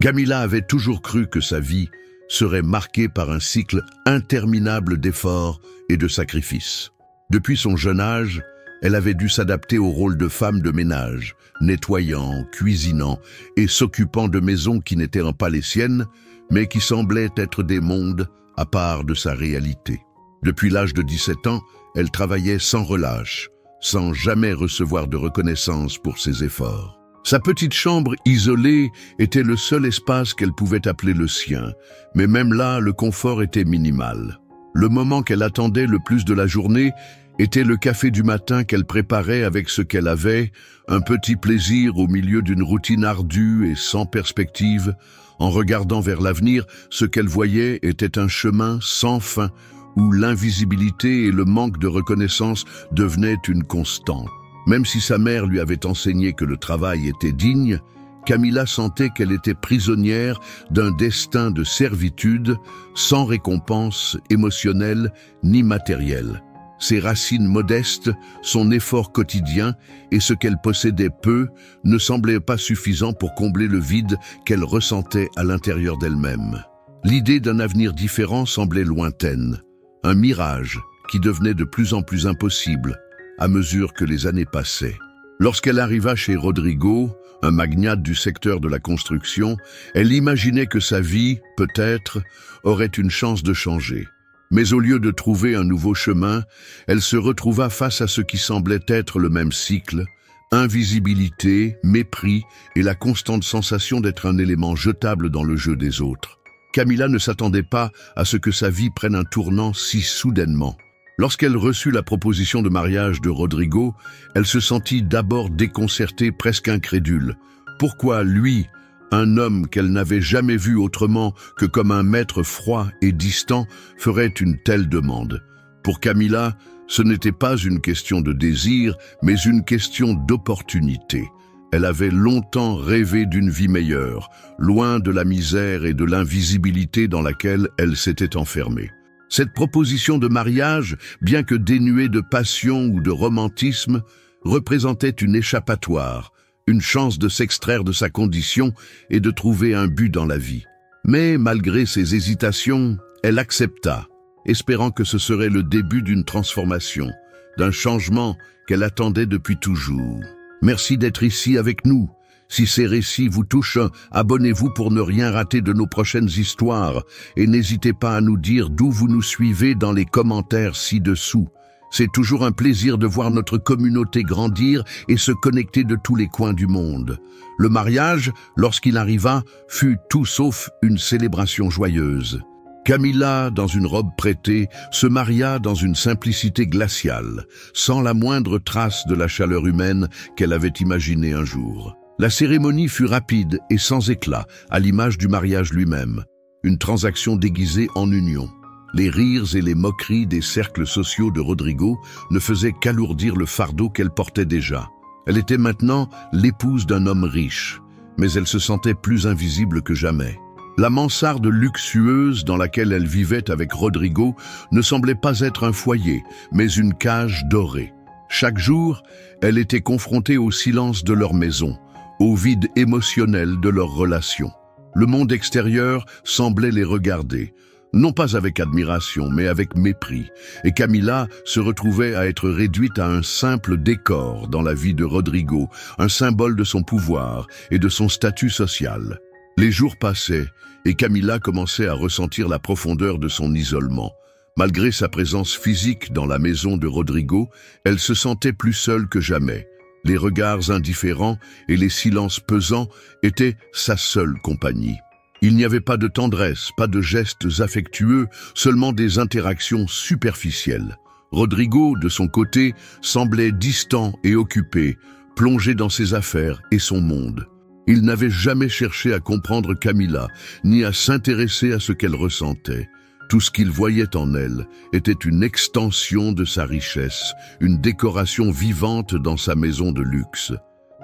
Camilla avait toujours cru que sa vie serait marquée par un cycle interminable d'efforts et de sacrifices. Depuis son jeune âge, elle avait dû s'adapter au rôle de femme de ménage, nettoyant, cuisinant et s'occupant de maisons qui n'étaient pas les siennes, mais qui semblaient être des mondes à part de sa réalité. Depuis l'âge de 17 ans, elle travaillait sans relâche, sans jamais recevoir de reconnaissance pour ses efforts. Sa petite chambre isolée était le seul espace qu'elle pouvait appeler le sien, mais même là, le confort était minimal. Le moment qu'elle attendait le plus de la journée était le café du matin qu'elle préparait avec ce qu'elle avait, un petit plaisir au milieu d'une routine ardue et sans perspective. En regardant vers l'avenir, ce qu'elle voyait était un chemin sans fin où l'invisibilité et le manque de reconnaissance devenaient une constante. Même si sa mère lui avait enseigné que le travail était digne, Camilla sentait qu'elle était prisonnière d'un destin de servitude sans récompense émotionnelle ni matérielle. Ses racines modestes, son effort quotidien et ce qu'elle possédait peu ne semblaient pas suffisants pour combler le vide qu'elle ressentait à l'intérieur d'elle-même. L'idée d'un avenir différent semblait lointaine, un mirage qui devenait de plus en plus impossible à mesure que les années passaient. Lorsqu'elle arriva chez Rodrigo, un magnate du secteur de la construction, elle imaginait que sa vie, peut-être, aurait une chance de changer. Mais au lieu de trouver un nouveau chemin, elle se retrouva face à ce qui semblait être le même cycle, invisibilité, mépris et la constante sensation d'être un élément jetable dans le jeu des autres. Camilla ne s'attendait pas à ce que sa vie prenne un tournant si soudainement. Lorsqu'elle reçut la proposition de mariage de Rodrigo, elle se sentit d'abord déconcertée, presque incrédule. Pourquoi lui, un homme qu'elle n'avait jamais vu autrement que comme un maître froid et distant, ferait une telle demande? Pour Camilla, ce n'était pas une question de désir, mais une question d'opportunité. Elle avait longtemps rêvé d'une vie meilleure, loin de la misère et de l'invisibilité dans laquelle elle s'était enfermée. Cette proposition de mariage, bien que dénuée de passion ou de romantisme, représentait une échappatoire, une chance de s'extraire de sa condition et de trouver un but dans la vie. Mais malgré ses hésitations, elle accepta, espérant que ce serait le début d'une transformation, d'un changement qu'elle attendait depuis toujours. Merci d'être ici avec nous. Si ces récits vous touchent, abonnez-vous pour ne rien rater de nos prochaines histoires et n'hésitez pas à nous dire d'où vous nous suivez dans les commentaires ci-dessous. C'est toujours un plaisir de voir notre communauté grandir et se connecter de tous les coins du monde. Le mariage, lorsqu'il arriva, fut tout sauf une célébration joyeuse. Camilla, dans une robe prêtée, se maria dans une simplicité glaciale, sans la moindre trace de la chaleur humaine qu'elle avait imaginée un jour. La cérémonie fut rapide et sans éclat, à l'image du mariage lui-même. Une transaction déguisée en union. Les rires et les moqueries des cercles sociaux de Rodrigo ne faisaient qu'alourdir le fardeau qu'elle portait déjà. Elle était maintenant l'épouse d'un homme riche, mais elle se sentait plus invisible que jamais. La mansarde luxueuse dans laquelle elle vivait avec Rodrigo ne semblait pas être un foyer, mais une cage dorée. Chaque jour, elle était confrontée au silence de leur maison, au vide émotionnel de leur relation. Le monde extérieur semblait les regarder, non pas avec admiration, mais avec mépris, et Camilla se retrouvait à être réduite à un simple décor dans la vie de Rodrigo, un symbole de son pouvoir et de son statut social. Les jours passaient, et Camilla commençait à ressentir la profondeur de son isolement. Malgré sa présence physique dans la maison de Rodrigo, elle se sentait plus seule que jamais. Les regards indifférents et les silences pesants étaient sa seule compagnie. Il n'y avait pas de tendresse, pas de gestes affectueux, seulement des interactions superficielles. Rodrigo, de son côté, semblait distant et occupé, plongé dans ses affaires et son monde. Il n'avait jamais cherché à comprendre Camilla, ni à s'intéresser à ce qu'elle ressentait. Tout ce qu'il voyait en elle était une extension de sa richesse, une décoration vivante dans sa maison de luxe.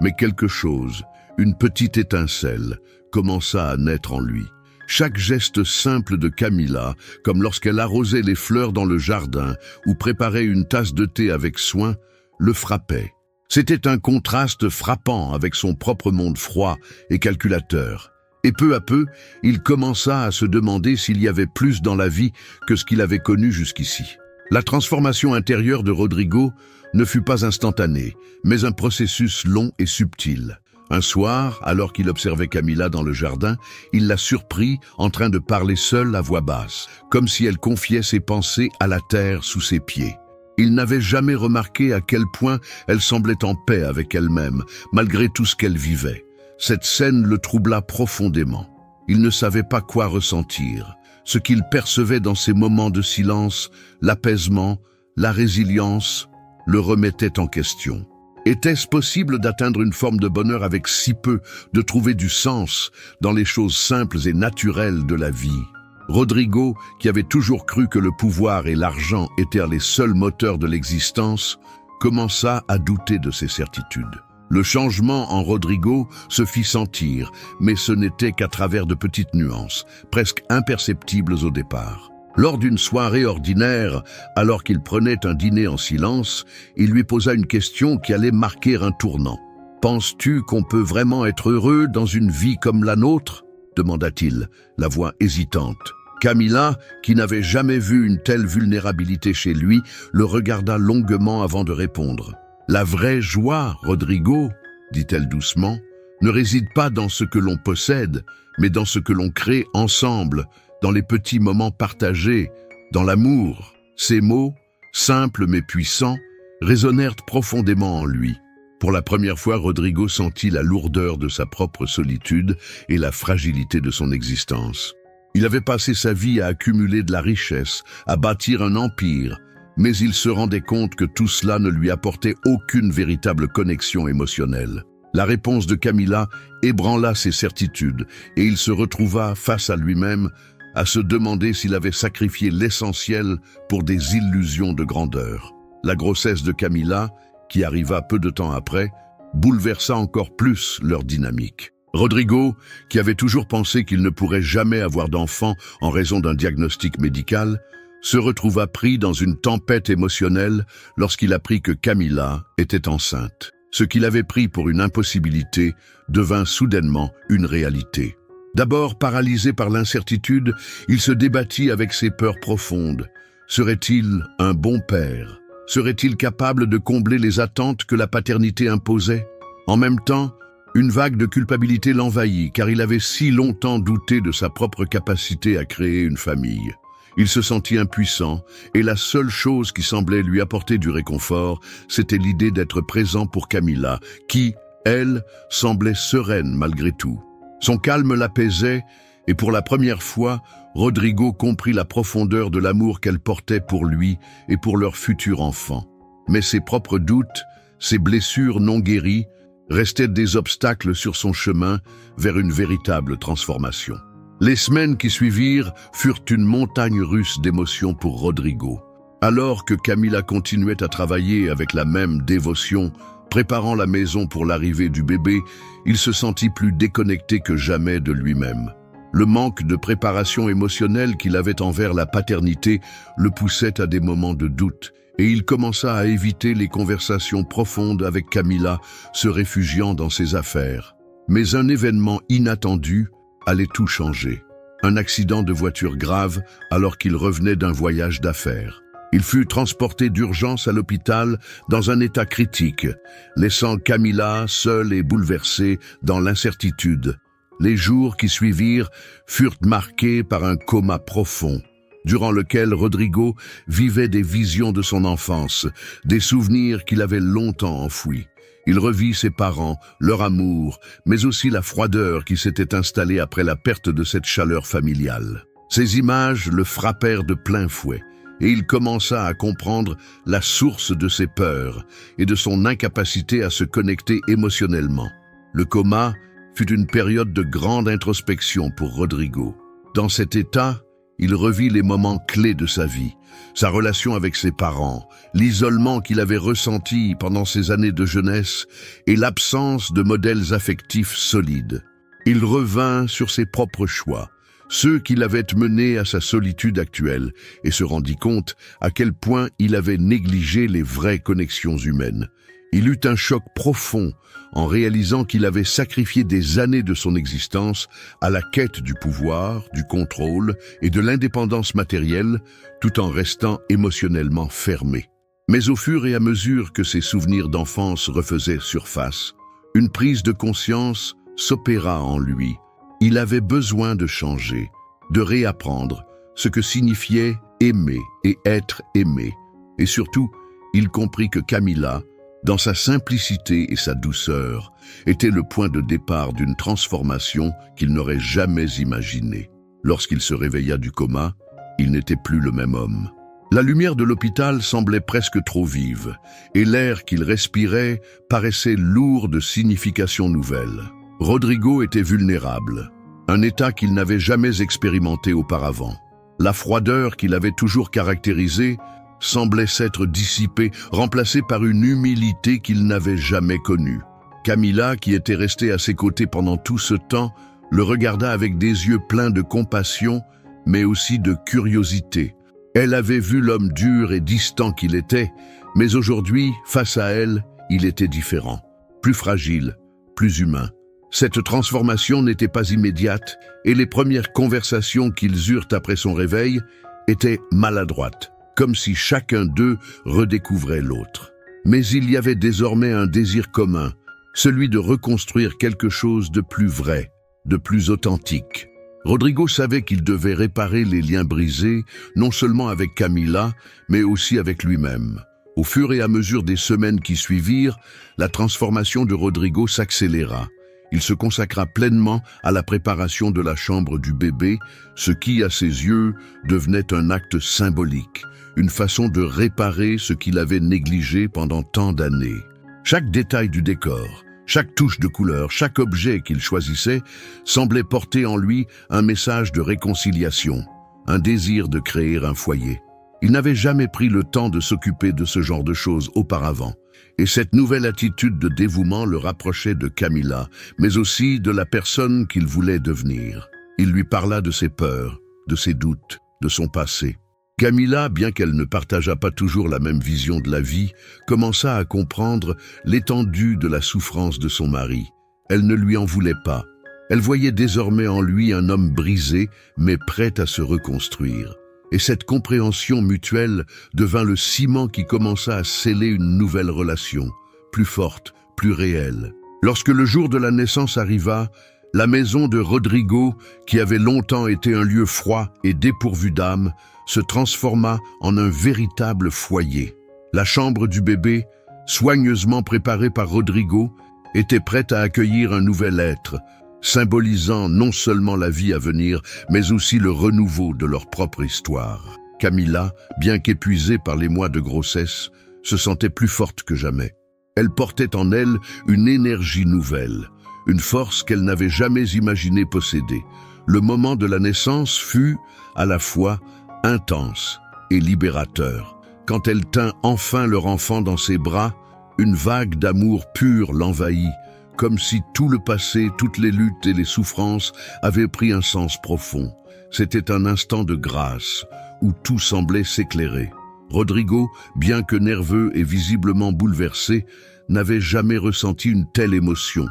Mais quelque chose, une petite étincelle, commença à naître en lui. Chaque geste simple de Camilla, comme lorsqu'elle arrosait les fleurs dans le jardin ou préparait une tasse de thé avec soin, le frappait. C'était un contraste frappant avec son propre monde froid et calculateur. Et peu à peu, il commença à se demander s'il y avait plus dans la vie que ce qu'il avait connu jusqu'ici. La transformation intérieure de Rodrigo ne fut pas instantanée, mais un processus long et subtil. Un soir, alors qu'il observait Camila dans le jardin, il la surprit en train de parler seule à voix basse, comme si elle confiait ses pensées à la terre sous ses pieds. Il n'avait jamais remarqué à quel point elle semblait en paix avec elle-même, malgré tout ce qu'elle vivait. Cette scène le troubla profondément. Il ne savait pas quoi ressentir. Ce qu'il percevait dans ces moments de silence, l'apaisement, la résilience, le remettait en question. Était-ce possible d'atteindre une forme de bonheur avec si peu, de trouver du sens dans les choses simples et naturelles de la vie? Rodrigo, qui avait toujours cru que le pouvoir et l'argent étaient les seuls moteurs de l'existence, commença à douter de ses certitudes. Le changement en Rodrigo se fit sentir, mais ce n'était qu'à travers de petites nuances, presque imperceptibles au départ. Lors d'une soirée ordinaire, alors qu'il prenait un dîner en silence, il lui posa une question qui allait marquer un tournant. « Penses-tu qu'on peut vraiment être heureux dans une vie comme la nôtre ?» demanda-t-il, la voix hésitante. Camila, qui n'avait jamais vu une telle vulnérabilité chez lui, le regarda longuement avant de répondre. « La vraie joie, Rodrigo, dit-elle doucement, ne réside pas dans ce que l'on possède, mais dans ce que l'on crée ensemble, dans les petits moments partagés, dans l'amour. » Ces mots, simples mais puissants, résonnèrent profondément en lui. Pour la première fois, Rodrigo sentit la lourdeur de sa propre solitude et la fragilité de son existence. Il avait passé sa vie à accumuler de la richesse, à bâtir un empire, mais il se rendait compte que tout cela ne lui apportait aucune véritable connexion émotionnelle. La réponse de Camila ébranla ses certitudes et il se retrouva face à lui-même à se demander s'il avait sacrifié l'essentiel pour des illusions de grandeur. La grossesse de Camila, qui arriva peu de temps après, bouleversa encore plus leur dynamique. Rodrigo, qui avait toujours pensé qu'il ne pourrait jamais avoir d'enfant en raison d'un diagnostic médical, se retrouva pris dans une tempête émotionnelle lorsqu'il apprit que Camila était enceinte. Ce qu'il avait pris pour une impossibilité devint soudainement une réalité. D'abord paralysé par l'incertitude, il se débattit avec ses peurs profondes. Serait-il un bon père? Serait-il capable de combler les attentes que la paternité imposait? En même temps, une vague de culpabilité l'envahit, car il avait si longtemps douté de sa propre capacité à créer une famille. Il se sentit impuissant, et la seule chose qui semblait lui apporter du réconfort, c'était l'idée d'être présent pour Camila, qui, elle, semblait sereine malgré tout. Son calme l'apaisait, et pour la première fois, Rodrigo comprit la profondeur de l'amour qu'elle portait pour lui et pour leur futur enfant. Mais ses propres doutes, ses blessures non guéries, restaient des obstacles sur son chemin vers une véritable transformation. Les semaines qui suivirent furent une montagne russe d'émotions pour Rodrigo. Alors que Camila continuait à travailler avec la même dévotion, préparant la maison pour l'arrivée du bébé, il se sentit plus déconnecté que jamais de lui-même. Le manque de préparation émotionnelle qu'il avait envers la paternité le poussait à des moments de doute, et il commença à éviter les conversations profondes avec Camila, se réfugiant dans ses affaires. Mais un événement inattendu allait tout changer. Un accident de voiture grave alors qu'il revenait d'un voyage d'affaires. Il fut transporté d'urgence à l'hôpital dans un état critique, laissant Camila seule et bouleversée dans l'incertitude. Les jours qui suivirent furent marqués par un coma profond, durant lequel Rodrigo vivait des visions de son enfance, des souvenirs qu'il avait longtemps enfouis. Il revit ses parents, leur amour, mais aussi la froideur qui s'était installée après la perte de cette chaleur familiale. Ces images le frappèrent de plein fouet, et il commença à comprendre la source de ses peurs et de son incapacité à se connecter émotionnellement. Le coma fut une période de grande introspection pour Rodrigo. Dans cet état, il revit les moments clés de sa vie, sa relation avec ses parents, l'isolement qu'il avait ressenti pendant ses années de jeunesse et l'absence de modèles affectifs solides. Il revint sur ses propres choix, ceux qui l'avaient mené à sa solitude actuelle, et se rendit compte à quel point il avait négligé les vraies connexions humaines. Il eut un choc profond en réalisant qu'il avait sacrifié des années de son existence à la quête du pouvoir, du contrôle et de l'indépendance matérielle, tout en restant émotionnellement fermé. Mais au fur et à mesure que ses souvenirs d'enfance refaisaient surface, une prise de conscience s'opéra en lui. Il avait besoin de changer, de réapprendre ce que signifiait aimer et être aimé. Et surtout, il comprit que Camilla, dans sa simplicité et sa douceur, était le point de départ d'une transformation qu'il n'aurait jamais imaginée. Lorsqu'il se réveilla du coma, il n'était plus le même homme. La lumière de l'hôpital semblait presque trop vive, et l'air qu'il respirait paraissait lourd de significations nouvelles. Rodrigo était vulnérable, un état qu'il n'avait jamais expérimenté auparavant. La froideur qui l'avait toujours caractérisé semblait s'être dissipée, remplacée par une humilité qu'il n'avait jamais connue. Camilla, qui était restée à ses côtés pendant tout ce temps, le regarda avec des yeux pleins de compassion, mais aussi de curiosité. Elle avait vu l'homme dur et distant qu'il était, mais aujourd'hui, face à elle, il était différent, plus fragile, plus humain. Cette transformation n'était pas immédiate, et les premières conversations qu'ils eurent après son réveil étaient maladroites, comme si chacun d'eux redécouvrait l'autre. Mais il y avait désormais un désir commun, celui de reconstruire quelque chose de plus vrai, de plus authentique. Rodrigo savait qu'il devait réparer les liens brisés, non seulement avec Camilla, mais aussi avec lui-même. Au fur et à mesure des semaines qui suivirent, la transformation de Rodrigo s'accéléra. Il se consacra pleinement à la préparation de la chambre du bébé, ce qui, à ses yeux, devenait un acte symbolique, une façon de réparer ce qu'il avait négligé pendant tant d'années. Chaque détail du décor, chaque touche de couleur, chaque objet qu'il choisissait semblait porter en lui un message de réconciliation, un désir de créer un foyer. Il n'avait jamais pris le temps de s'occuper de ce genre de choses auparavant, et cette nouvelle attitude de dévouement le rapprochait de Camilla, mais aussi de la personne qu'il voulait devenir. Il lui parla de ses peurs, de ses doutes, de son passé. Camilla, bien qu'elle ne partageât pas toujours la même vision de la vie, commença à comprendre l'étendue de la souffrance de son mari. Elle ne lui en voulait pas. Elle voyait désormais en lui un homme brisé, mais prêt à se reconstruire. Et cette compréhension mutuelle devint le ciment qui commença à sceller une nouvelle relation, plus forte, plus réelle. Lorsque le jour de la naissance arriva, la maison de Rodrigo, qui avait longtemps été un lieu froid et dépourvu d'âme, se transforma en un véritable foyer. La chambre du bébé, soigneusement préparée par Rodrigo, était prête à accueillir un nouvel être, symbolisant non seulement la vie à venir, mais aussi le renouveau de leur propre histoire. Camilla, bien qu'épuisée par les mois de grossesse, se sentait plus forte que jamais. Elle portait en elle une énergie nouvelle, une force qu'elle n'avait jamais imaginé posséder. Le moment de la naissance fut, à la fois, intense et libérateur. Quand elle tint enfin leur enfant dans ses bras, une vague d'amour pur l'envahit, comme si tout le passé, toutes les luttes et les souffrances avaient pris un sens profond. C'était un instant de grâce, où tout semblait s'éclairer. Rodrigo, bien que nerveux et visiblement bouleversé, n'avait jamais ressenti une telle émotion.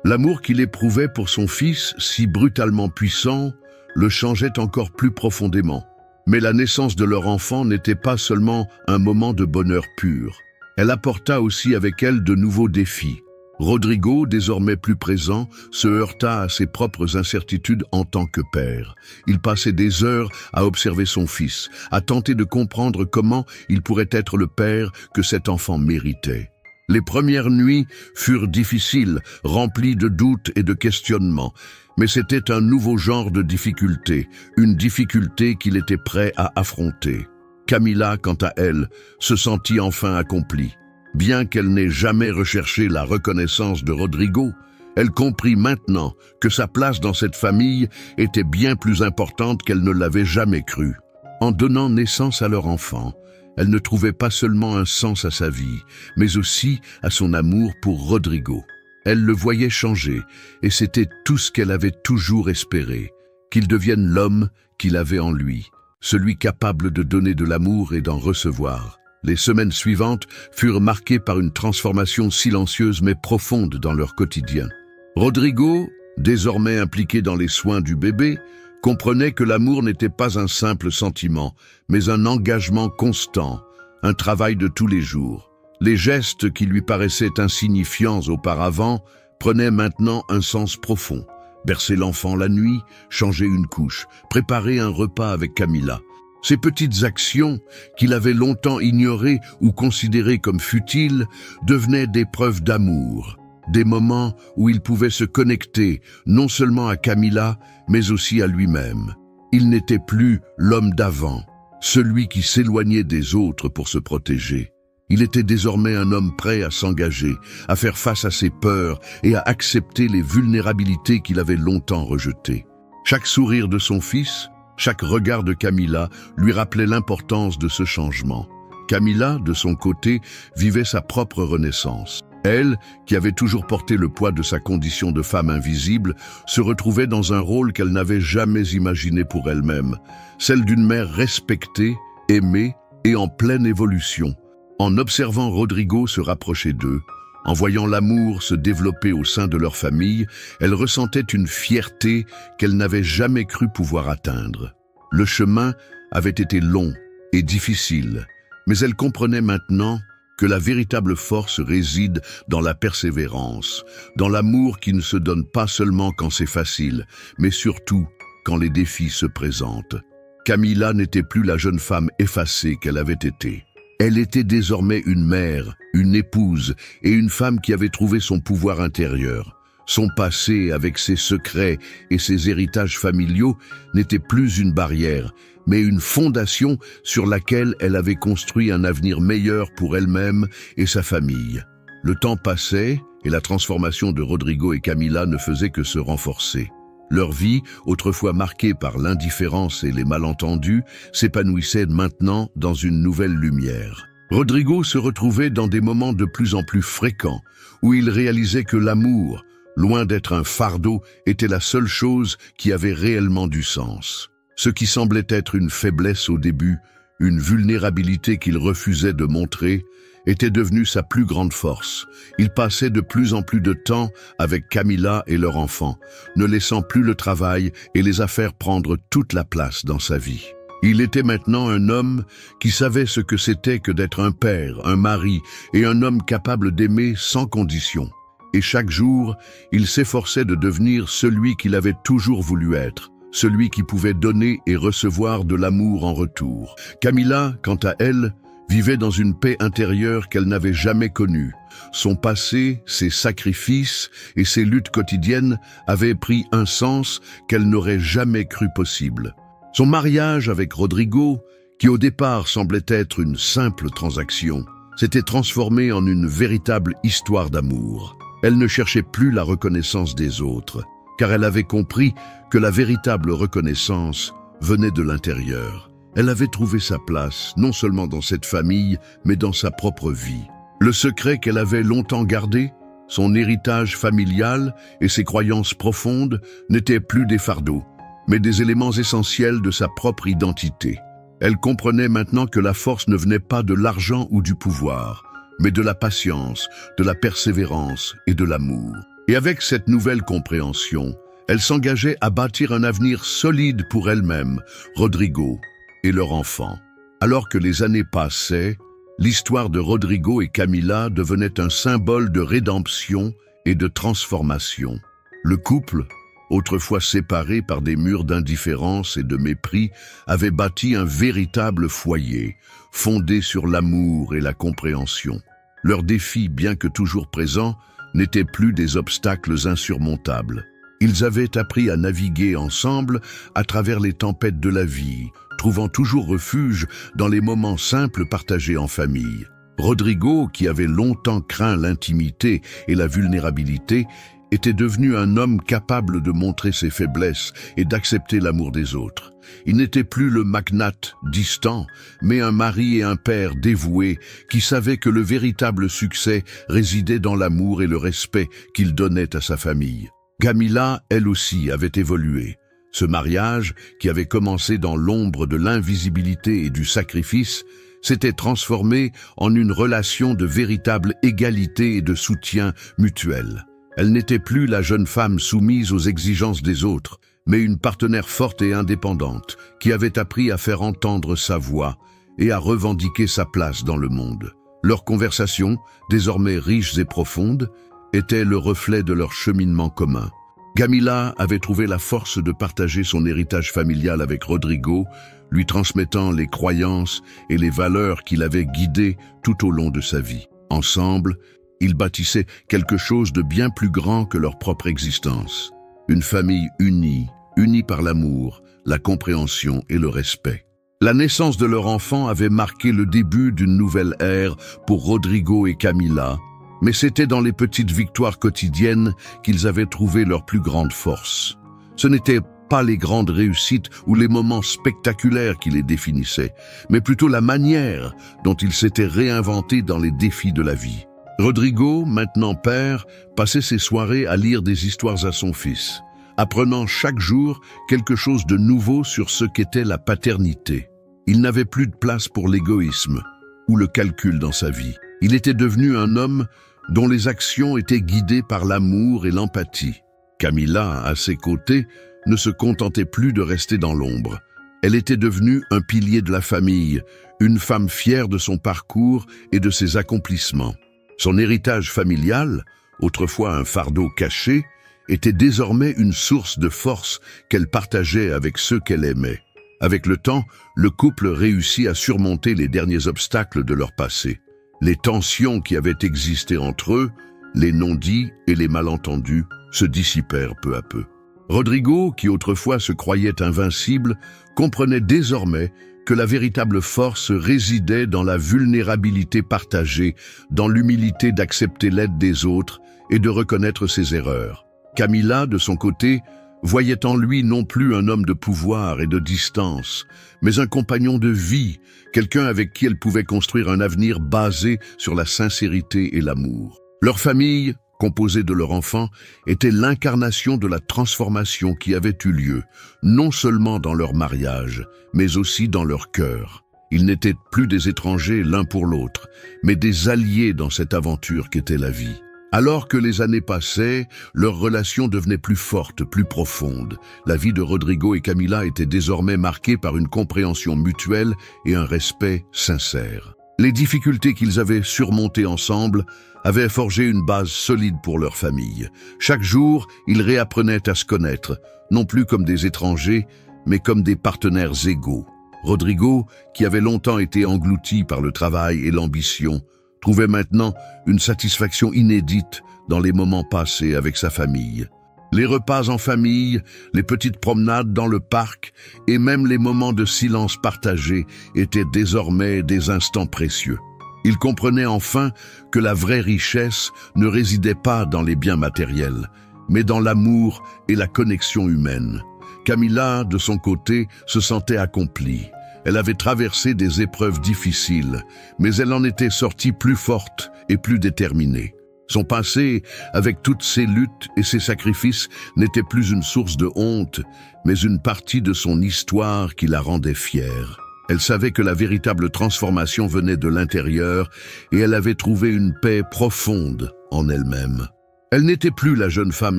L'amour qu'il éprouvait pour son fils, si brutalement puissant, le changeait encore plus profondément. Mais la naissance de leur enfant n'était pas seulement un moment de bonheur pur. Elle apporta aussi avec elle de nouveaux défis. Rodrigo, désormais plus présent, se heurta à ses propres incertitudes en tant que père. Il passait des heures à observer son fils, à tenter de comprendre comment il pourrait être le père que cet enfant méritait. Les premières nuits furent difficiles, remplies de doutes et de questionnements, mais c'était un nouveau genre de difficulté, une difficulté qu'il était prêt à affronter. Camilla, quant à elle, se sentit enfin accomplie. Bien qu'elle n'ait jamais recherché la reconnaissance de Rodrigo, elle comprit maintenant que sa place dans cette famille était bien plus importante qu'elle ne l'avait jamais cru. En donnant naissance à leur enfant, elle ne trouvait pas seulement un sens à sa vie, mais aussi à son amour pour Rodrigo. Elle le voyait changer, et c'était tout ce qu'elle avait toujours espéré, qu'il devienne l'homme qu'il avait en lui, celui capable de donner de l'amour et d'en recevoir. Les semaines suivantes furent marquées par une transformation silencieuse mais profonde dans leur quotidien. Rodrigo, désormais impliqué dans les soins du bébé, comprenait que l'amour n'était pas un simple sentiment, mais un engagement constant, un travail de tous les jours. Les gestes qui lui paraissaient insignifiants auparavant prenaient maintenant un sens profond. Bercer l'enfant la nuit, changer une couche, préparer un repas avec Camila. Ces petites actions, qu'il avait longtemps ignorées ou considérées comme futiles, devenaient des preuves d'amour. Des moments où il pouvait se connecter non seulement à Camila, mais aussi à lui-même. Il n'était plus l'homme d'avant, celui qui s'éloignait des autres pour se protéger. Il était désormais un homme prêt à s'engager, à faire face à ses peurs et à accepter les vulnérabilités qu'il avait longtemps rejetées. Chaque sourire de son fils, chaque regard de Camila lui rappelait l'importance de ce changement. Camila, de son côté, vivait sa propre renaissance. Elle, qui avait toujours porté le poids de sa condition de femme invisible, se retrouvait dans un rôle qu'elle n'avait jamais imaginé pour elle-même, celle d'une mère respectée, aimée et en pleine évolution. En observant Rodrigo se rapprocher d'eux, en voyant l'amour se développer au sein de leur famille, elle ressentait une fierté qu'elle n'avait jamais cru pouvoir atteindre. Le chemin avait été long et difficile, mais elle comprenait maintenant que la véritable force réside dans la persévérance, dans l'amour qui ne se donne pas seulement quand c'est facile, mais surtout quand les défis se présentent. Camila n'était plus la jeune femme effacée qu'elle avait été. Elle était désormais une mère, une épouse et une femme qui avait trouvé son pouvoir intérieur. Son passé, avec ses secrets et ses héritages familiaux, n'était plus une barrière, mais une fondation sur laquelle elle avait construit un avenir meilleur pour elle-même et sa famille. Le temps passait et la transformation de Rodrigo et Camila ne faisait que se renforcer. Leur vie, autrefois marquée par l'indifférence et les malentendus, s'épanouissait maintenant dans une nouvelle lumière. Rodrigo se retrouvait dans des moments de plus en plus fréquents, où il réalisait que l'amour, loin d'être un fardeau, était la seule chose qui avait réellement du sens. Ce qui semblait être une faiblesse au début, une vulnérabilité qu'il refusait de montrer, était devenu sa plus grande force. Il passait de plus en plus de temps avec Camila et leur enfant, ne laissant plus le travail et les affaires prendre toute la place dans sa vie. Il était maintenant un homme qui savait ce que c'était que d'être un père, un mari et un homme capable d'aimer sans condition. Et chaque jour, il s'efforçait de devenir celui qu'il avait toujours voulu être, celui qui pouvait donner et recevoir de l'amour en retour. Camila, quant à elle, vivait dans une paix intérieure qu'elle n'avait jamais connue. Son passé, ses sacrifices et ses luttes quotidiennes avaient pris un sens qu'elle n'aurait jamais cru possible. Son mariage avec Rodrigo, qui au départ semblait être une simple transaction, s'était transformé en une véritable histoire d'amour. Elle ne cherchait plus la reconnaissance des autres, car elle avait compris que la véritable reconnaissance venait de l'intérieur. Elle avait trouvé sa place, non seulement dans cette famille, mais dans sa propre vie. Le secret qu'elle avait longtemps gardé, son héritage familial et ses croyances profondes n'étaient plus des fardeaux, mais des éléments essentiels de sa propre identité. Elle comprenait maintenant que la force ne venait pas de l'argent ou du pouvoir, mais de la patience, de la persévérance et de l'amour. Et avec cette nouvelle compréhension, elle s'engageait à bâtir un avenir solide pour elle-même, Rodrigo et leur enfant. Alors que les années passaient, l'histoire de Rodrigo et Camila devenait un symbole de rédemption et de transformation. Le couple, autrefois séparé par des murs d'indifférence et de mépris, avait bâti un véritable foyer, fondé sur l'amour et la compréhension. Leurs défis, bien que toujours présents, n'étaient plus des obstacles insurmontables. Ils avaient appris à naviguer ensemble à travers les tempêtes de la vie, trouvant toujours refuge dans les moments simples partagés en famille. Rodrigo, qui avait longtemps craint l'intimité et la vulnérabilité, était devenu un homme capable de montrer ses faiblesses et d'accepter l'amour des autres. Il n'était plus le magnate distant, mais un mari et un père dévoués qui savaient que le véritable succès résidait dans l'amour et le respect qu'il donnait à sa famille. Camila, elle aussi, avait évolué. Ce mariage, qui avait commencé dans l'ombre de l'invisibilité et du sacrifice, s'était transformée en une relation de véritable égalité et de soutien mutuel. Elle n'était plus la jeune femme soumise aux exigences des autres, mais une partenaire forte et indépendante qui avait appris à faire entendre sa voix et à revendiquer sa place dans le monde. Leurs conversations, désormais riches et profondes, étaient le reflet de leur cheminement commun. Camila avait trouvé la force de partager son héritage familial avec Rodrigo, lui transmettant les croyances et les valeurs qui l'avaient guidé tout au long de sa vie. Ensemble, ils bâtissaient quelque chose de bien plus grand que leur propre existence. Une famille unie par l'amour, la compréhension et le respect. La naissance de leur enfant avait marqué le début d'une nouvelle ère pour Rodrigo et Camila, mais c'était dans les petites victoires quotidiennes qu'ils avaient trouvé leur plus grande force. Ce n'étaient pas les grandes réussites ou les moments spectaculaires qui les définissaient, mais plutôt la manière dont ils s'étaient réinventés dans les défis de la vie. Rodrigo, maintenant père, passait ses soirées à lire des histoires à son fils, apprenant chaque jour quelque chose de nouveau sur ce qu'était la paternité. Il n'avait plus de place pour l'égoïsme ou le calcul dans sa vie. Il était devenu un homme dont les actions étaient guidées par l'amour et l'empathie. Camila, à ses côtés, ne se contentait plus de rester dans l'ombre. Elle était devenue un pilier de la famille, une femme fière de son parcours et de ses accomplissements. Son héritage familial, autrefois un fardeau caché, était désormais une source de force qu'elle partageait avec ceux qu'elle aimait. Avec le temps, le couple réussit à surmonter les derniers obstacles de leur passé. Les tensions qui avaient existé entre eux, les non-dits et les malentendus, se dissipèrent peu à peu. Rodrigo, qui autrefois se croyait invincible, comprenait désormais que la véritable force résidait dans la vulnérabilité partagée, dans l'humilité d'accepter l'aide des autres et de reconnaître ses erreurs. Camila, de son côté, voyait en lui non plus un homme de pouvoir et de distance, mais un compagnon de vie, quelqu'un avec qui elle pouvait construire un avenir basé sur la sincérité et l'amour. Leur famille, composée de leurs enfants, était l'incarnation de la transformation qui avait eu lieu, non seulement dans leur mariage, mais aussi dans leur cœur. Ils n'étaient plus des étrangers l'un pour l'autre, mais des alliés dans cette aventure qu'était la vie. Alors que les années passaient, leur relation devenait plus forte, plus profonde. La vie de Rodrigo et Camila était désormais marquée par une compréhension mutuelle et un respect sincère. Les difficultés qu'ils avaient surmontées ensemble avaient forgé une base solide pour leur famille. Chaque jour, ils réapprenaient à se connaître, non plus comme des étrangers, mais comme des partenaires égaux. Rodrigo, qui avait longtemps été englouti par le travail et l'ambition, trouvait maintenant une satisfaction inédite dans les moments passés avec sa famille. Les repas en famille, les petites promenades dans le parc et même les moments de silence partagés étaient désormais des instants précieux. Il comprenait enfin que la vraie richesse ne résidait pas dans les biens matériels, mais dans l'amour et la connexion humaine. Camila, de son côté, se sentait accomplie. Elle avait traversé des épreuves difficiles, mais elle en était sortie plus forte et plus déterminée. Son passé, avec toutes ses luttes et ses sacrifices, n'était plus une source de honte, mais une partie de son histoire qui la rendait fière. Elle savait que la véritable transformation venait de l'intérieur et elle avait trouvé une paix profonde en elle-même. Elle n'était plus la jeune femme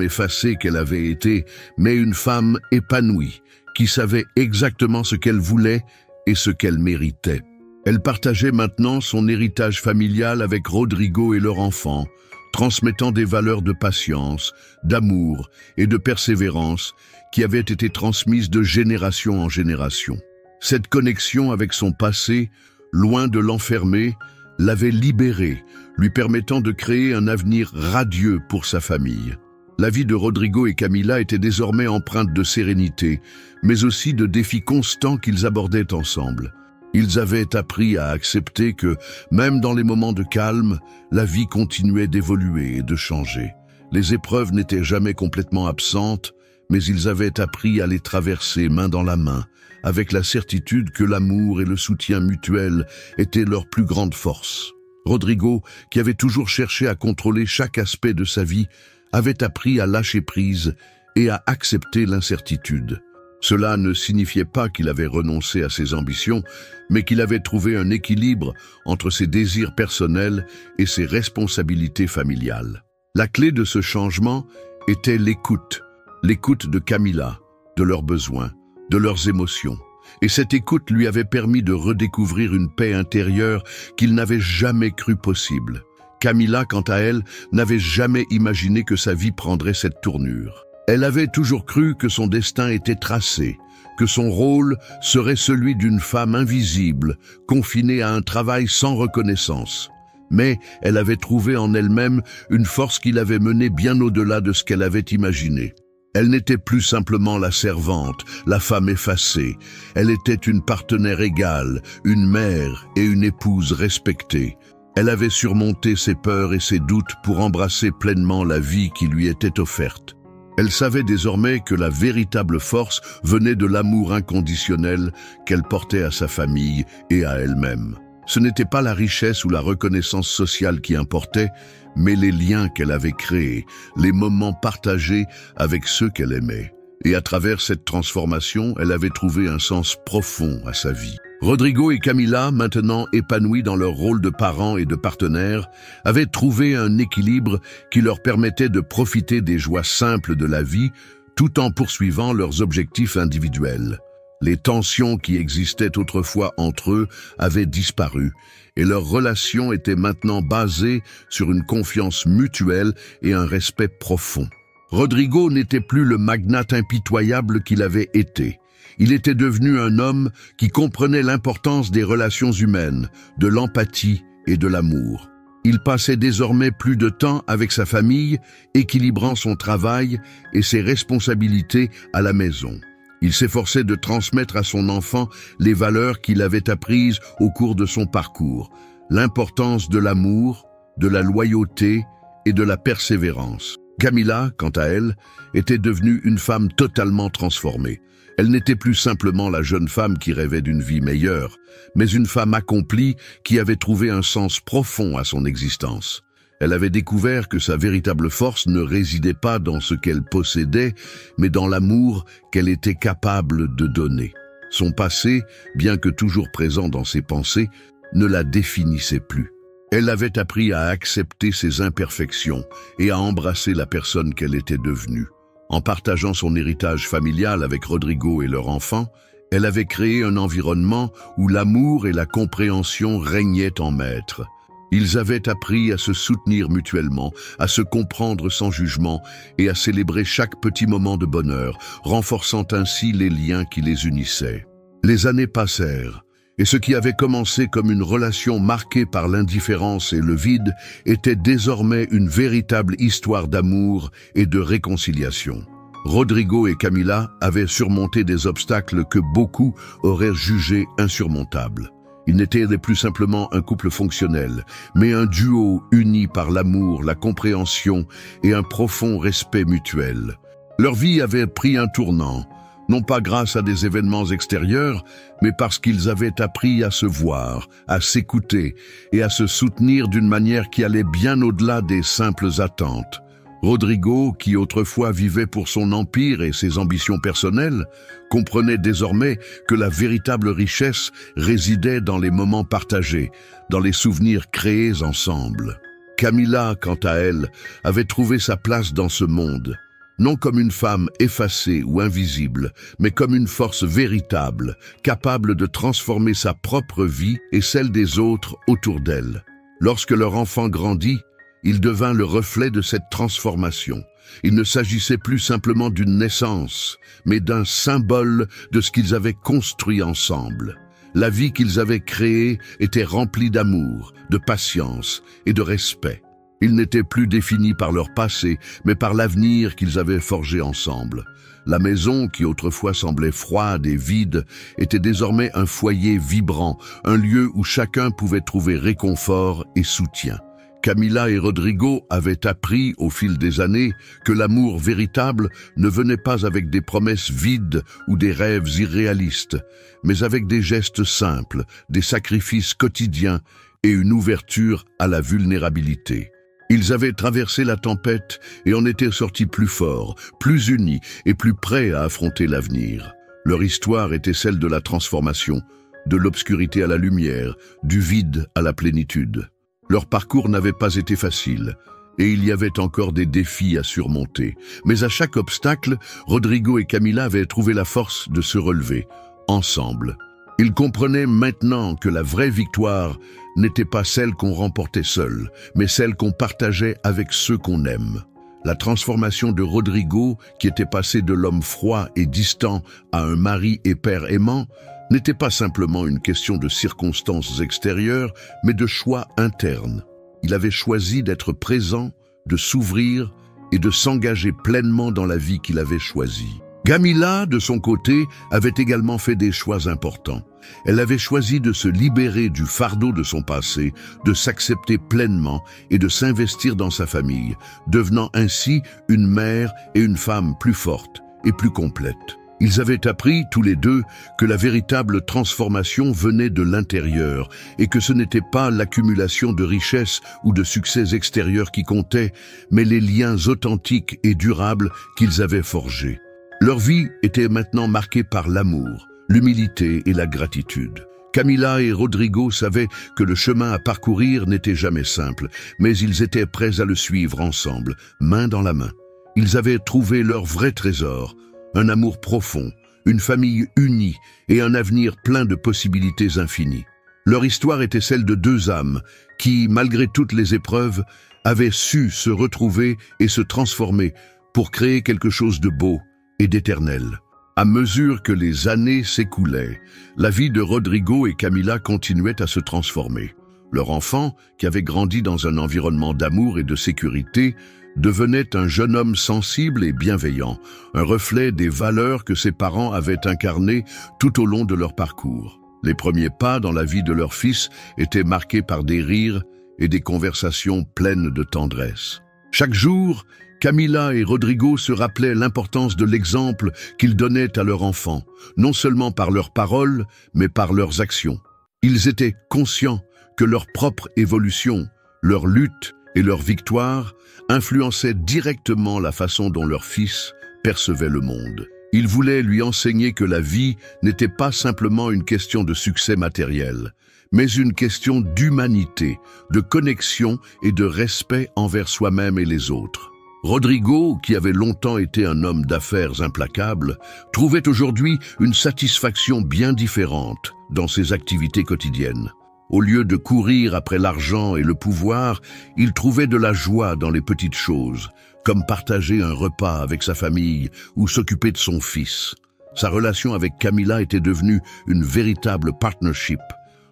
effacée qu'elle avait été, mais une femme épanouie, qui savait exactement ce qu'elle voulait et ce qu'elle méritait. Elle partageait maintenant son héritage familial avec Rodrigo et leur enfant, transmettant des valeurs de patience, d'amour et de persévérance qui avaient été transmises de génération en génération. Cette connexion avec son passé, loin de l'enfermer, l'avait libérée, lui permettant de créer un avenir radieux pour sa famille. La vie de Rodrigo et Camila était désormais empreinte de sérénité, mais aussi de défis constants qu'ils abordaient ensemble. Ils avaient appris à accepter que, même dans les moments de calme, la vie continuait d'évoluer et de changer. Les épreuves n'étaient jamais complètement absentes, mais ils avaient appris à les traverser main dans la main, avec la certitude que l'amour et le soutien mutuel étaient leur plus grande force. Rodrigo, qui avait toujours cherché à contrôler chaque aspect de sa vie, avait appris à lâcher prise et à accepter l'incertitude. Cela ne signifiait pas qu'il avait renoncé à ses ambitions, mais qu'il avait trouvé un équilibre entre ses désirs personnels et ses responsabilités familiales. La clé de ce changement était l'écoute de Camilla, de leurs besoins, de leurs émotions. Et cette écoute lui avait permis de redécouvrir une paix intérieure qu'il n'avait jamais cru possible. Camilla, quant à elle, n'avait jamais imaginé que sa vie prendrait cette tournure. Elle avait toujours cru que son destin était tracé, que son rôle serait celui d'une femme invisible, confinée à un travail sans reconnaissance. Mais elle avait trouvé en elle-même une force qui l'avait menée bien au-delà de ce qu'elle avait imaginé. Elle n'était plus simplement la servante, la femme effacée. Elle était une partenaire égale, une mère et une épouse respectée. Elle avait surmonté ses peurs et ses doutes pour embrasser pleinement la vie qui lui était offerte. Elle savait désormais que la véritable force venait de l'amour inconditionnel qu'elle portait à sa famille et à elle-même. Ce n'était pas la richesse ou la reconnaissance sociale qui importait, mais les liens qu'elle avait créés, les moments partagés avec ceux qu'elle aimait. Et à travers cette transformation, elle avait trouvé un sens profond à sa vie. Rodrigo et Camilla, maintenant épanouis dans leur rôle de parents et de partenaires, avaient trouvé un équilibre qui leur permettait de profiter des joies simples de la vie tout en poursuivant leurs objectifs individuels. Les tensions qui existaient autrefois entre eux avaient disparu et leur relation était maintenant basée sur une confiance mutuelle et un respect profond. Rodrigo n'était plus le magnate impitoyable qu'il avait été. Il était devenu un homme qui comprenait l'importance des relations humaines, de l'empathie et de l'amour. Il passait désormais plus de temps avec sa famille, équilibrant son travail et ses responsabilités à la maison. Il s'efforçait de transmettre à son enfant les valeurs qu'il avait apprises au cours de son parcours, l'importance de l'amour, de la loyauté et de la persévérance. Camilla, quant à elle, était devenue une femme totalement transformée. Elle n'était plus simplement la jeune femme qui rêvait d'une vie meilleure, mais une femme accomplie qui avait trouvé un sens profond à son existence. Elle avait découvert que sa véritable force ne résidait pas dans ce qu'elle possédait, mais dans l'amour qu'elle était capable de donner. Son passé, bien que toujours présent dans ses pensées, ne la définissait plus. Elle avait appris à accepter ses imperfections et à embrasser la personne qu'elle était devenue. En partageant son héritage familial avec Rodrigo et leur enfant, elle avait créé un environnement où l'amour et la compréhension régnaient en maître. Ils avaient appris à se soutenir mutuellement, à se comprendre sans jugement et à célébrer chaque petit moment de bonheur, renforçant ainsi les liens qui les unissaient. Les années passèrent, et ce qui avait commencé comme une relation marquée par l'indifférence et le vide était désormais une véritable histoire d'amour et de réconciliation. Rodrigo et Camilla avaient surmonté des obstacles que beaucoup auraient jugés insurmontables. Ils n'étaient plus simplement un couple fonctionnel, mais un duo uni par l'amour, la compréhension et un profond respect mutuel. Leur vie avait pris un tournant, non pas grâce à des événements extérieurs, mais parce qu'ils avaient appris à se voir, à s'écouter et à se soutenir d'une manière qui allait bien au-delà des simples attentes. Rodrigo, qui autrefois vivait pour son empire et ses ambitions personnelles, comprenait désormais que la véritable richesse résidait dans les moments partagés, dans les souvenirs créés ensemble. Camilla, quant à elle, avait trouvé sa place dans ce monde, non comme une femme effacée ou invisible, mais comme une force véritable, capable de transformer sa propre vie et celle des autres autour d'elle. Lorsque leur enfant grandit, il devint le reflet de cette transformation. Il ne s'agissait plus simplement d'une naissance, mais d'un symbole de ce qu'ils avaient construit ensemble. La vie qu'ils avaient créée était remplie d'amour, de patience et de respect. Ils n'étaient plus définis par leur passé, mais par l'avenir qu'ils avaient forgé ensemble. La maison, qui autrefois semblait froide et vide, était désormais un foyer vibrant, un lieu où chacun pouvait trouver réconfort et soutien. Camilla et Rodrigo avaient appris au fil des années que l'amour véritable ne venait pas avec des promesses vides ou des rêves irréalistes, mais avec des gestes simples, des sacrifices quotidiens et une ouverture à la vulnérabilité. Ils avaient traversé la tempête et en étaient sortis plus forts, plus unis et plus prêts à affronter l'avenir. Leur histoire était celle de la transformation, de l'obscurité à la lumière, du vide à la plénitude. Leur parcours n'avait pas été facile, et il y avait encore des défis à surmonter. Mais à chaque obstacle, Rodrigo et Camila avaient trouvé la force de se relever, ensemble. Ils comprenaient maintenant que la vraie victoire n'était pas celle qu'on remportait seul, mais celle qu'on partageait avec ceux qu'on aime. La transformation de Rodrigo, qui était passé de l'homme froid et distant à un mari et père aimant, n'était pas simplement une question de circonstances extérieures, mais de choix internes. Il avait choisi d'être présent, de s'ouvrir et de s'engager pleinement dans la vie qu'il avait choisie. Camila, de son côté, avait également fait des choix importants. Elle avait choisi de se libérer du fardeau de son passé, de s'accepter pleinement et de s'investir dans sa famille, devenant ainsi une mère et une femme plus fortes et plus complètes. Ils avaient appris, tous les deux, que la véritable transformation venait de l'intérieur et que ce n'était pas l'accumulation de richesses ou de succès extérieurs qui comptait, mais les liens authentiques et durables qu'ils avaient forgés. Leur vie était maintenant marquée par l'amour, l'humilité et la gratitude. Camila et Rodrigo savaient que le chemin à parcourir n'était jamais simple, mais ils étaient prêts à le suivre ensemble, main dans la main. Ils avaient trouvé leur vrai trésor, un amour profond, une famille unie et un avenir plein de possibilités infinies. Leur histoire était celle de deux âmes qui, malgré toutes les épreuves, avaient su se retrouver et se transformer pour créer quelque chose de beau et d'éternel. À mesure que les années s'écoulaient, la vie de Rodrigo et Camila continuait à se transformer. Leur enfant, qui avait grandi dans un environnement d'amour et de sécurité, devenait un jeune homme sensible et bienveillant, un reflet des valeurs que ses parents avaient incarnées tout au long de leur parcours. Les premiers pas dans la vie de leur fils étaient marqués par des rires et des conversations pleines de tendresse. Chaque jour, Camila et Rodrigo se rappelaient l'importance de l'exemple qu'ils donnaient à leur enfant, non seulement par leurs paroles, mais par leurs actions. Ils étaient conscients que leur propre évolution, leur lutte et leur victoire influençaient directement la façon dont leur fils percevait le monde. Ils voulaient lui enseigner que la vie n'était pas simplement une question de succès matériel, mais une question d'humanité, de connexion et de respect envers soi-même et les autres. Rodrigo, qui avait longtemps été un homme d'affaires implacable, trouvait aujourd'hui une satisfaction bien différente dans ses activités quotidiennes. Au lieu de courir après l'argent et le pouvoir, il trouvait de la joie dans les petites choses, comme partager un repas avec sa famille ou s'occuper de son fils. Sa relation avec Camila était devenue une véritable partnership,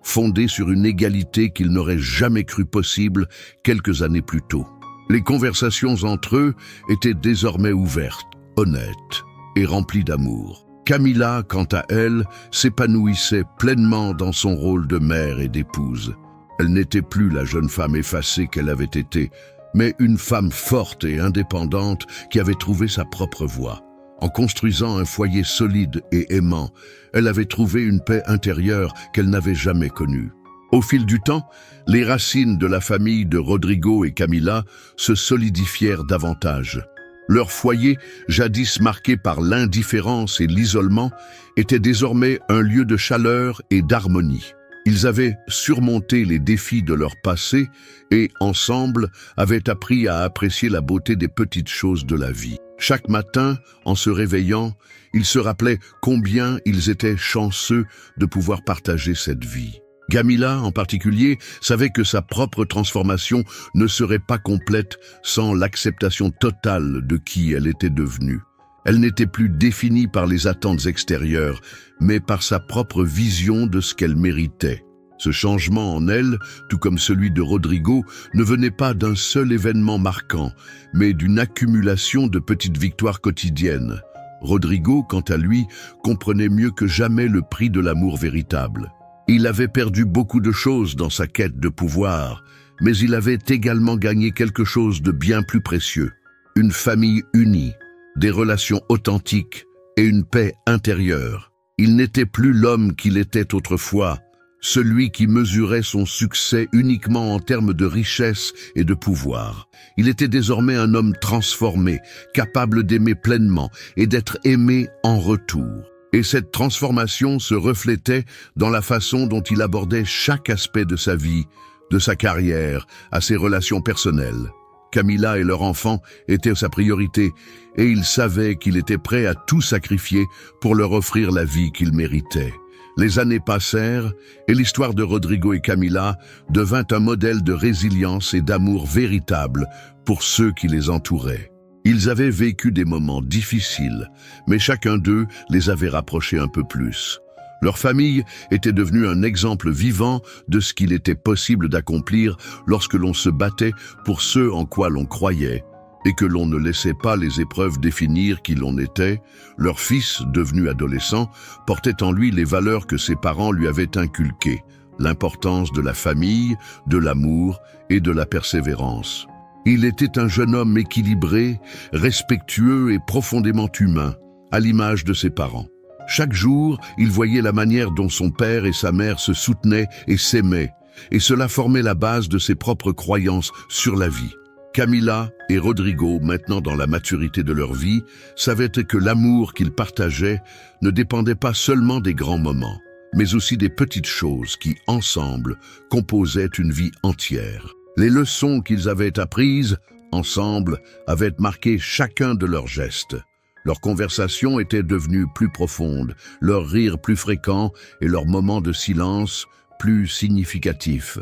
fondée sur une égalité qu'il n'aurait jamais cru possible quelques années plus tôt. Les conversations entre eux étaient désormais ouvertes, honnêtes et remplies d'amour. Camila, quant à elle, s'épanouissait pleinement dans son rôle de mère et d'épouse. Elle n'était plus la jeune femme effacée qu'elle avait été, mais une femme forte et indépendante qui avait trouvé sa propre voie. En construisant un foyer solide et aimant, elle avait trouvé une paix intérieure qu'elle n'avait jamais connue. Au fil du temps, les racines de la famille de Rodrigo et Camila se solidifièrent davantage. Leur foyer, jadis marqué par l'indifférence et l'isolement, était désormais un lieu de chaleur et d'harmonie. Ils avaient surmonté les défis de leur passé et, ensemble, avaient appris à apprécier la beauté des petites choses de la vie. Chaque matin, en se réveillant, ils se rappelaient combien ils étaient chanceux de pouvoir partager cette vie. Camila, en particulier, savait que sa propre transformation ne serait pas complète sans l'acceptation totale de qui elle était devenue. Elle n'était plus définie par les attentes extérieures, mais par sa propre vision de ce qu'elle méritait. Ce changement en elle, tout comme celui de Rodrigo, ne venait pas d'un seul événement marquant, mais d'une accumulation de petites victoires quotidiennes. Rodrigo, quant à lui, comprenait mieux que jamais le prix de l'amour véritable. Il avait perdu beaucoup de choses dans sa quête de pouvoir, mais il avait également gagné quelque chose de bien plus précieux. Une famille unie, des relations authentiques et une paix intérieure. Il n'était plus l'homme qu'il était autrefois, celui qui mesurait son succès uniquement en termes de richesse et de pouvoir. Il était désormais un homme transformé, capable d'aimer pleinement et d'être aimé en retour. Et cette transformation se reflétait dans la façon dont il abordait chaque aspect de sa vie, de sa carrière, à ses relations personnelles. Camilla et leur enfant étaient sa priorité, et il savait qu'il était prêt à tout sacrifier pour leur offrir la vie qu'ils méritaient. Les années passèrent, et l'histoire de Rodrigo et Camilla devint un modèle de résilience et d'amour véritable pour ceux qui les entouraient. Ils avaient vécu des moments difficiles, mais chacun d'eux les avait rapprochés un peu plus. Leur famille était devenue un exemple vivant de ce qu'il était possible d'accomplir lorsque l'on se battait pour ce en quoi l'on croyait, et que l'on ne laissait pas les épreuves définir qui l'on était. Leur fils, devenu adolescent, portait en lui les valeurs que ses parents lui avaient inculquées, l'importance de la famille, de l'amour et de la persévérance. Il était un jeune homme équilibré, respectueux et profondément humain, à l'image de ses parents. Chaque jour, il voyait la manière dont son père et sa mère se soutenaient et s'aimaient, et cela formait la base de ses propres croyances sur la vie. Camilla et Rodrigo, maintenant dans la maturité de leur vie, savaient que l'amour qu'ils partageaient ne dépendait pas seulement des grands moments, mais aussi des petites choses qui, ensemble, composaient une vie entière. Les leçons qu'ils avaient apprises, ensemble, avaient marqué chacun de leurs gestes. Leurs conversations étaient devenues plus profondes, leurs rires plus fréquents et leurs moments de silence plus significatifs.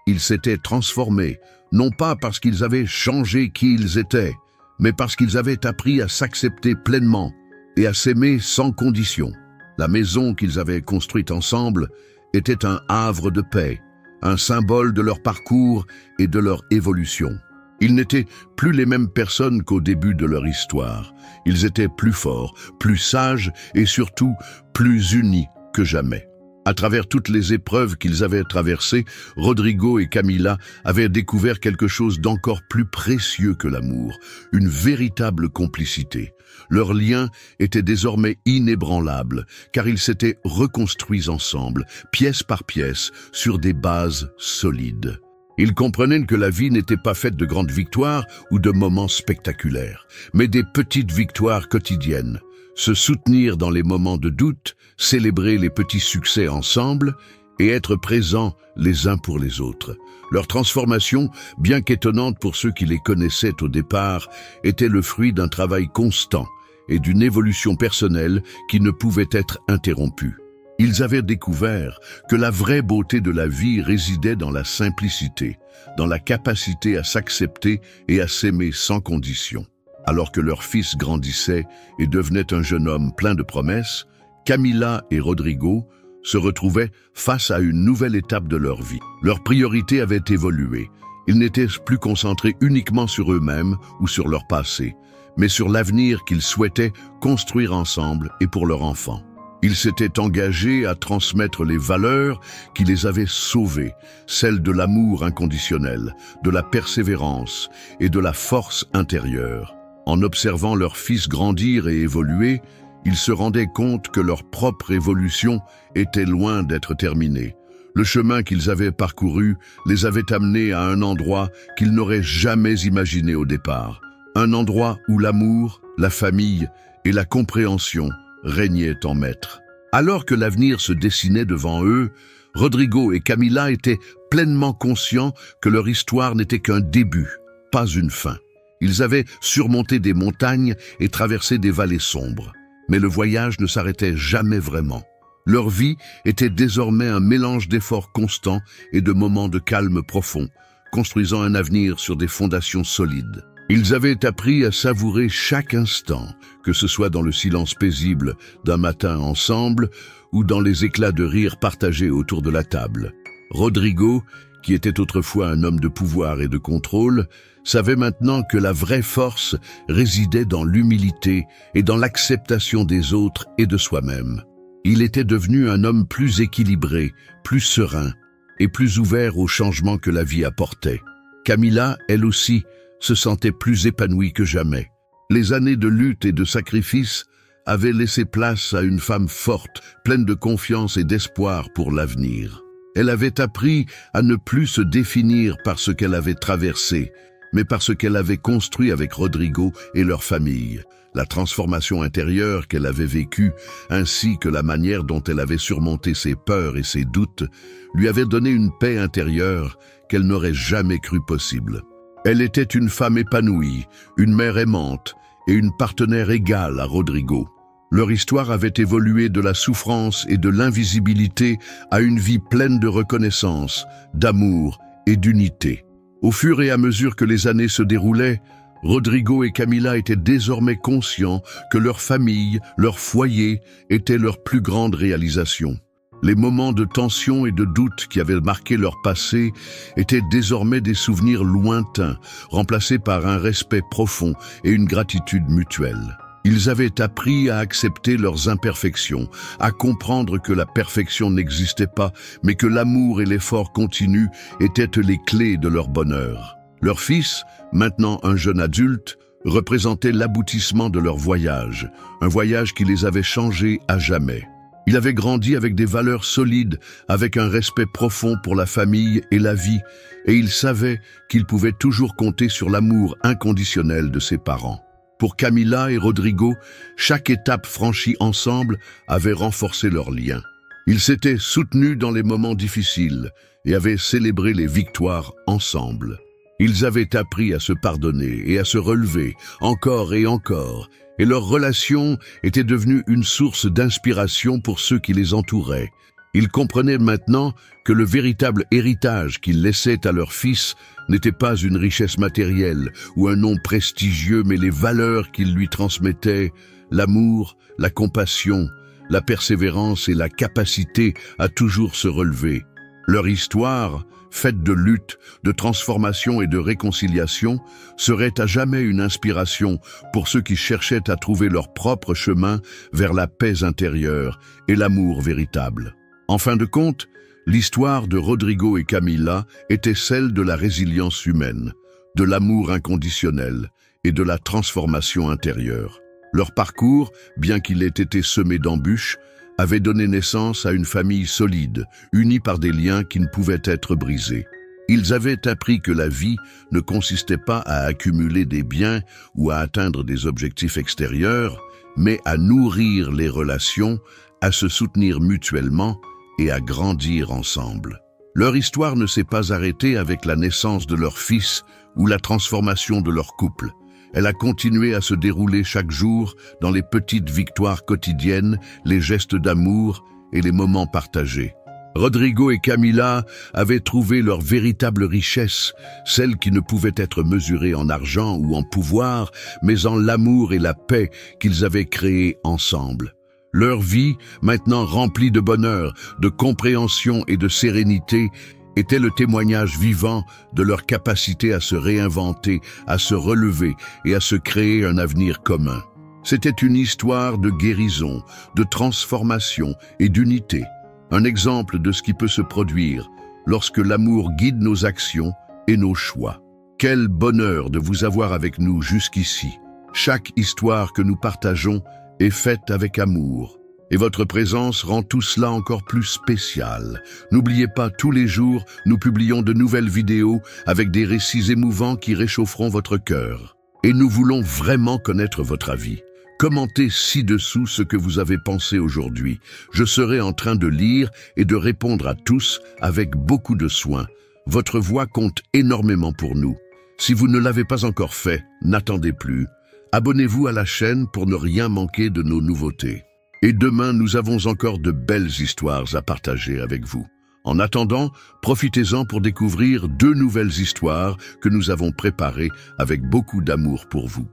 Ils s'étaient transformés, non pas parce qu'ils avaient changé qui ils étaient, mais parce qu'ils avaient appris à s'accepter pleinement et à s'aimer sans condition. La maison qu'ils avaient construite ensemble était un havre de paix, un symbole de leur parcours et de leur évolution. Ils n'étaient plus les mêmes personnes qu'au début de leur histoire. Ils étaient plus forts, plus sages et surtout plus unis que jamais. À travers toutes les épreuves qu'ils avaient traversées, Rodrigo et Camilla avaient découvert quelque chose d'encore plus précieux que l'amour, une véritable complicité. Leur lien était désormais inébranlable, car ils s'étaient reconstruits ensemble, pièce par pièce, sur des bases solides. Ils comprenaient que la vie n'était pas faite de grandes victoires ou de moments spectaculaires, mais des petites victoires quotidiennes. Se soutenir dans les moments de doute, célébrer les petits succès ensemble et être présents les uns pour les autres. Leur transformation, bien qu'étonnante pour ceux qui les connaissaient au départ, était le fruit d'un travail constant et d'une évolution personnelle qui ne pouvait être interrompue. Ils avaient découvert que la vraie beauté de la vie résidait dans la simplicité, dans la capacité à s'accepter et à s'aimer sans condition. Alors que leur fils grandissait et devenait un jeune homme plein de promesses, Camilla et Rodrigo se retrouvaient face à une nouvelle étape de leur vie. Leurs priorités avaient évolué. Ils n'étaient plus concentrés uniquement sur eux-mêmes ou sur leur passé, mais sur l'avenir qu'ils souhaitaient construire ensemble et pour leurs enfants. Ils s'étaient engagés à transmettre les valeurs qui les avaient sauvés, celles de l'amour inconditionnel, de la persévérance et de la force intérieure. En observant leur fils grandir et évoluer, ils se rendaient compte que leur propre évolution était loin d'être terminée. Le chemin qu'ils avaient parcouru les avait amenés à un endroit qu'ils n'auraient jamais imaginé au départ. Un endroit où l'amour, la famille et la compréhension régnaient en maître. Alors que l'avenir se dessinait devant eux, Rodrigo et Camilla étaient pleinement conscients que leur histoire n'était qu'un début, pas une fin. Ils avaient surmonté des montagnes et traversé des vallées sombres. Mais le voyage ne s'arrêtait jamais vraiment. Leur vie était désormais un mélange d'efforts constants et de moments de calme profond, construisant un avenir sur des fondations solides. Ils avaient appris à savourer chaque instant, que ce soit dans le silence paisible d'un matin ensemble ou dans les éclats de rire partagés autour de la table. Rodrigo, qui était autrefois un homme de pouvoir et de contrôle, savait maintenant que la vraie force résidait dans l'humilité et dans l'acceptation des autres et de soi-même. Il était devenu un homme plus équilibré, plus serein et plus ouvert aux changements que la vie apportait. Camilla, elle aussi, se sentait plus épanouie que jamais. Les années de lutte et de sacrifice avaient laissé place à une femme forte, pleine de confiance et d'espoir pour l'avenir. Elle avait appris à ne plus se définir par ce qu'elle avait traversé, mais parce qu'elle avait construit avec Rodrigo et leur famille. La transformation intérieure qu'elle avait vécue, ainsi que la manière dont elle avait surmonté ses peurs et ses doutes, lui avaient donné une paix intérieure qu'elle n'aurait jamais cru possible. Elle était une femme épanouie, une mère aimante et une partenaire égale à Rodrigo. Leur histoire avait évolué de la souffrance et de l'invisibilité à une vie pleine de reconnaissance, d'amour et d'unité. Au fur et à mesure que les années se déroulaient, Rodrigo et Camila étaient désormais conscients que leur famille, leur foyer, étaient leur plus grande réalisation. Les moments de tension et de doute qui avaient marqué leur passé étaient désormais des souvenirs lointains, remplacés par un respect profond et une gratitude mutuelle. Ils avaient appris à accepter leurs imperfections, à comprendre que la perfection n'existait pas, mais que l'amour et l'effort continu étaient les clés de leur bonheur. Leur fils, maintenant un jeune adulte, représentait l'aboutissement de leur voyage, un voyage qui les avait changés à jamais. Il avait grandi avec des valeurs solides, avec un respect profond pour la famille et la vie, et il savait qu'il pouvait toujours compter sur l'amour inconditionnel de ses parents. Pour Camila et Rodrigo, chaque étape franchie ensemble avait renforcé leur lien. Ils s'étaient soutenus dans les moments difficiles et avaient célébré les victoires ensemble. Ils avaient appris à se pardonner et à se relever encore et encore, et leur relation était devenue une source d'inspiration pour ceux qui les entouraient. Ils comprenaient maintenant que le véritable héritage qu'ils laissaient à leur fils n'était pas une richesse matérielle ou un nom prestigieux, mais les valeurs qu'ils lui transmettaient, l'amour, la compassion, la persévérance et la capacité à toujours se relever. Leur histoire, faite de lutte, de transformation et de réconciliation, serait à jamais une inspiration pour ceux qui cherchaient à trouver leur propre chemin vers la paix intérieure et l'amour véritable. En fin de compte, l'histoire de Rodrigo et Camila était celle de la résilience humaine, de l'amour inconditionnel et de la transformation intérieure. Leur parcours, bien qu'il ait été semé d'embûches, avait donné naissance à une famille solide, unie par des liens qui ne pouvaient être brisés. Ils avaient appris que la vie ne consistait pas à accumuler des biens ou à atteindre des objectifs extérieurs, mais à nourrir les relations, à se soutenir mutuellement et à grandir ensemble. Leur histoire ne s'est pas arrêtée avec la naissance de leur fils ou la transformation de leur couple. Elle a continué à se dérouler chaque jour dans les petites victoires quotidiennes, les gestes d'amour et les moments partagés. Rodrigo et Camila avaient trouvé leur véritable richesse, celle qui ne pouvait être mesurée en argent ou en pouvoir, mais en l'amour et la paix qu'ils avaient créés ensemble. Leur vie, maintenant remplie de bonheur, de compréhension et de sérénité, était le témoignage vivant de leur capacité à se réinventer, à se relever et à se créer un avenir commun. C'était une histoire de guérison, de transformation et d'unité, un exemple de ce qui peut se produire lorsque l'amour guide nos actions et nos choix. Quel bonheur de vous avoir avec nous jusqu'ici. Chaque histoire que nous partageons est faite avec amour. Et votre présence rend tout cela encore plus spécial. N'oubliez pas, tous les jours, nous publions de nouvelles vidéos avec des récits émouvants qui réchaufferont votre cœur. Et nous voulons vraiment connaître votre avis. Commentez ci-dessous ce que vous avez pensé aujourd'hui. Je serai en train de lire et de répondre à tous avec beaucoup de soin. Votre voix compte énormément pour nous. Si vous ne l'avez pas encore fait, n'attendez plus. Abonnez-vous à la chaîne pour ne rien manquer de nos nouveautés. Et demain, nous avons encore de belles histoires à partager avec vous. En attendant, profitez-en pour découvrir 2 nouvelles histoires que nous avons préparées avec beaucoup d'amour pour vous.